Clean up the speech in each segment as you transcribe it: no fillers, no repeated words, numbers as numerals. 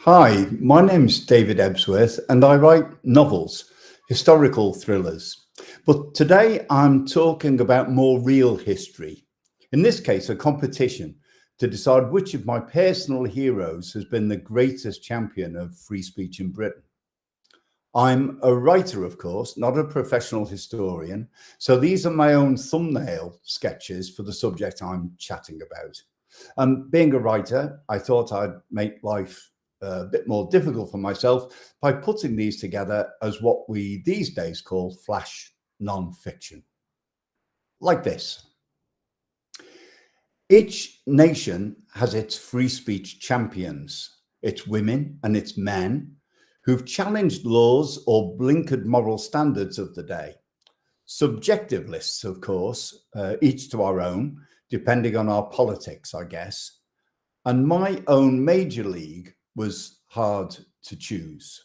Hi, my name's David Ebsworth and I write novels, historical thrillers. But today I'm talking about more real history. In this case, a competition to decide which of my personal heroes has been the greatest champion of free speech in Britain. I'm a writer, of course, not a professional historian. So these are my own thumbnail sketches for the subject I'm chatting about. And being a writer, I thought I'd make life a bit more difficult for myself by putting these together as what we these days call flash non-fiction. Like this. Each nation has its free speech champions, its women and its men who've challenged laws or blinkered moral standards of the day. Subjective lists, of course, each to our own, depending on our politics, I guess. And my own major league was hard to choose.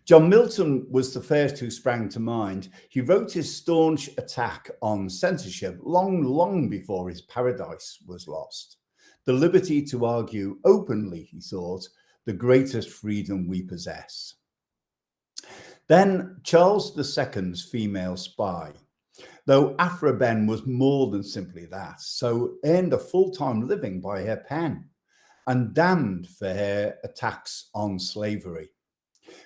John Milton was the first who sprang to mind. He wrote his staunch attack on censorship long before his paradise was lost. The liberty to argue openly, he thought, the greatest freedom we possess. Then Charles II's female spy, though Aphra Behn was more than simply that, so earned a full-time living by her pen and damned for her attacks on slavery.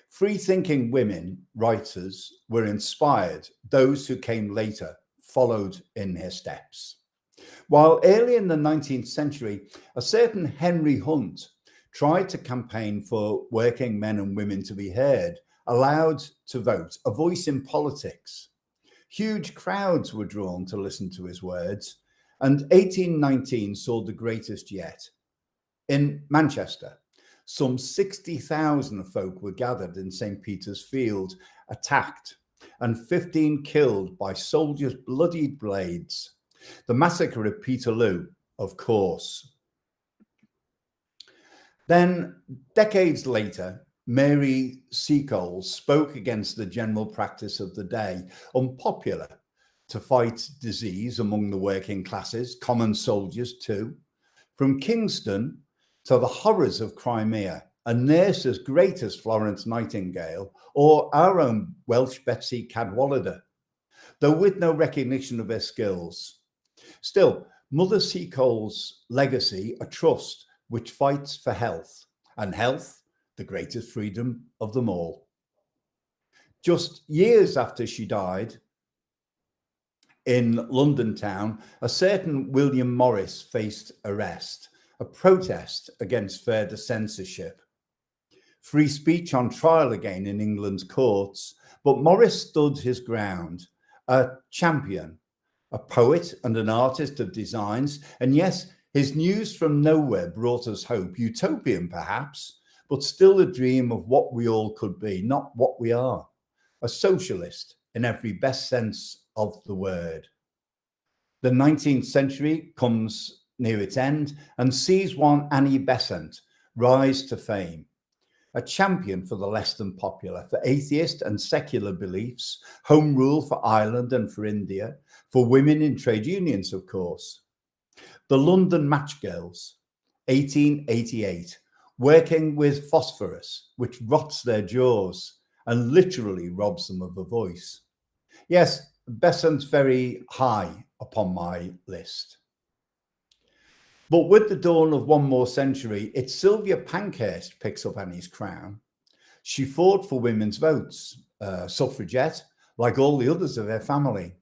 Free-thinking women, writers, were inspired. Those who came later followed in her steps. While early in the 19th century, a certain Henry Hunt tried to campaign for working men and women to be heard, allowed to vote, a voice in politics. Huge crowds were drawn to listen to his words, and 1819 saw the greatest yet. In Manchester, some 60,000 folk were gathered in St. Peter's Field, attacked, and 15 killed by soldiers' bloodied blades. The massacre of Peterloo, of course. Then, decades later, Mary Seacole spoke against the general practice of the day, unpopular, to fight disease among the working classes, common soldiers too. From Kingston to the horrors of Crimea, a nurse as great as Florence Nightingale, or our own Welsh Betsy Cadwallader, though with no recognition of her skills. Still, Mother Seacole's legacy, a trust which fights for health, and health, the greatest freedom of them all. Just years after she died, in London town, a certain William Morris faced arrest, a protest against further censorship. Free speech on trial again in England's courts, but Morris stood his ground, a champion, a poet and an artist of designs, and yes, his news from nowhere brought us hope, utopian perhaps, but still a dream of what we all could be, not what we are. A socialist in every best sense of the word. The 19th century comes near its end and sees one Annie Besant rise to fame, a champion for the less than popular, for atheist and secular beliefs, home rule for Ireland and for India, for women in trade unions, of course. The London Match Girls, 1888, working with phosphorus, which rots their jaws and literally robs them of a voice. Yes, Besant's very high upon my list. But with the dawn of one more century, it's Sylvia Pankhurst picks up Annie's crown. She fought for women's votes, suffragette, like all the others of her family,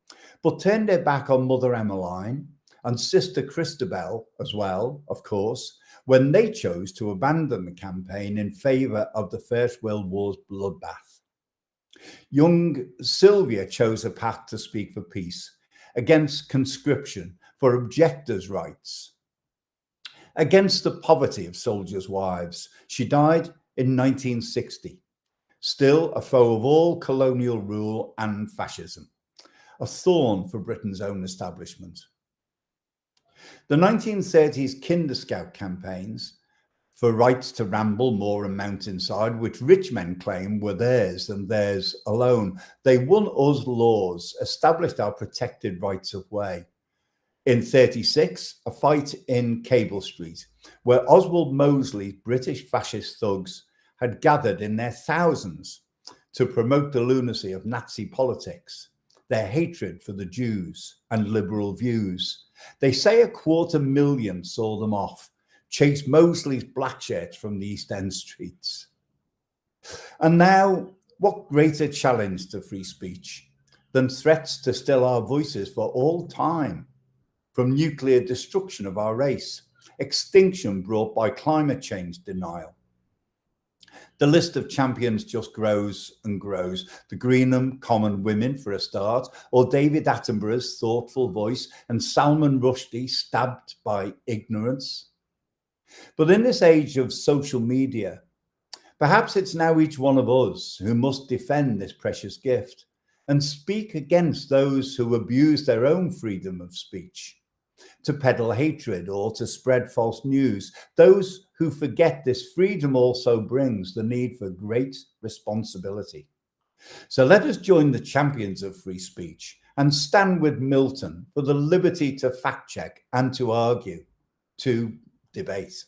but turned her back on Mother Emmeline and Sister Christabel as well, of course, when they chose to abandon the campaign in favour of the First World War's bloodbath. Young Sylvia chose a path to speak for peace, against conscription, for objectors' rights, against the poverty of soldiers' wives. She died in 1960, still a foe of all colonial rule and fascism, a thorn for Britain's own establishment. The 1930s Kinder Scout campaigns for rights to ramble moor and mountainside, which rich men claim were theirs and theirs alone. They won us laws, established our protected rights of way. In 36, a fight in Cable Street, where Oswald Mosley's British fascist thugs had gathered in their thousands to promote the lunacy of Nazi politics, their hatred for the Jews and liberal views. They say 250,000 saw them off, chased Mosley's black shirts from the East End streets. And now, what greater challenge to free speech than threats to still our voices for all time? From nuclear destruction of our race, extinction brought by climate change denial. The list of champions just grows and grows. The Greenham Common Women, for a start, or David Attenborough's thoughtful voice, and Salman Rushdie stabbed by ignorance. But in this age of social media, perhaps it's now each one of us who must defend this precious gift and speak against those who abuse their own freedom of speech, to peddle hatred or to spread false news, those who forget this freedom also brings the need for great responsibility. So let us join the champions of free speech and stand with Milton for the liberty to fact check and to argue, to debate.